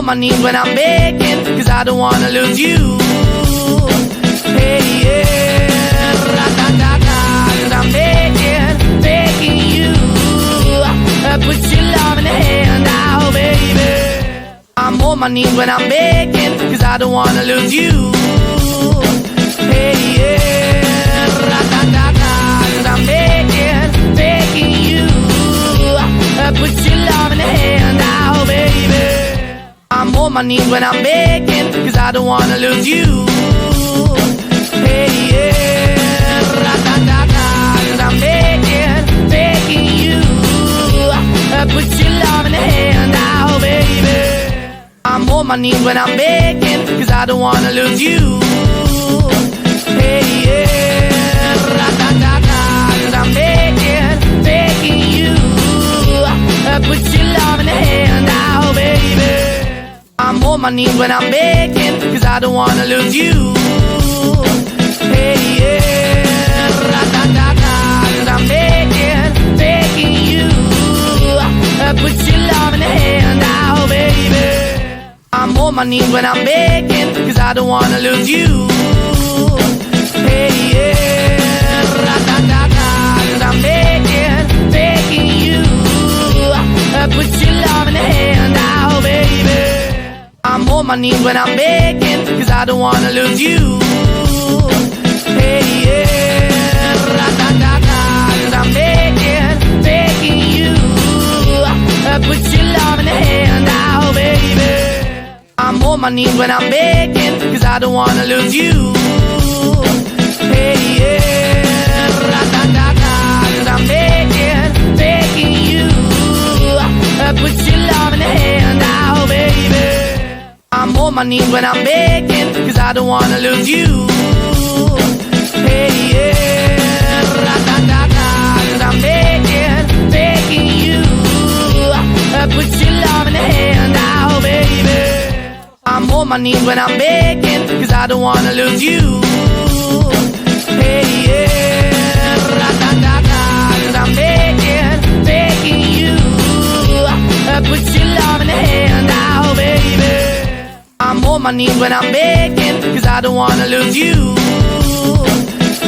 on my knees when I'm begging, 'cause I don't wanna lose you. Hey, yeah, ra-da-da-da, 'cause I'm begging, begging you. Put your love in the hand now, baby. I'm on my knees when I'm begging, 'cause I don't wanna lose you. Hey, yeah, ra-da-da-da, 'cause I'm begging, begging you. Put your love in the hand now, baby. I'm on my knees when I'm begging, 'cause I don't wanna lose you. Hey, yeah, ra-da-da-da, 'cause I'm begging, begging you. Put your love in the hand now, baby. I'm on my knees when I'm begging, 'cause I don't wanna lose you. Hey, yeah, ra-da-da-da, 'cause I'm begging, begging you. Put your love in the hand now, baby. I'm on my knees when I'm begging, 'cause I don't wanna lose you. Hey, yeah, ra-da-da-da, 'cause I'm begging, begging you. Put your love in the hand now, baby. I'm on my knees when I'm begging, 'cause I don't wanna lose you. Hey, yeah, ra-da-da-da, 'cause I'm begging, begging you. Put your love in the hand now, baby. I'm on my knees when I'm begging, 'cause I don't wanna lose you. Hey, yeah, ra-da-da-da, 'cause I'm begging, begging you. Put your love in the hand now, baby. I'm on my knees when I'm begging, 'cause I don't wanna lose you. Hey, yeah, ra-da-da-da, 'cause I'm begging, begging you. Put your love in the hand now, baby. I'm on my knees when I'm begging, 'cause I don't wanna lose you. Hey, yeah, ra-da-da-da, 'cause I'm begging, begging you. Put your love in the hand now, baby. I'm on my knees when I'm begging, 'cause I don't wanna lose you. Hey, yeah, ra-da-da-da, 'cause I'm begging, begging you. Put your love in the hand now, baby. I'm on my knees when I'm begging, 'cause I don't wanna lose you.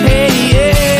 Hey, yeah.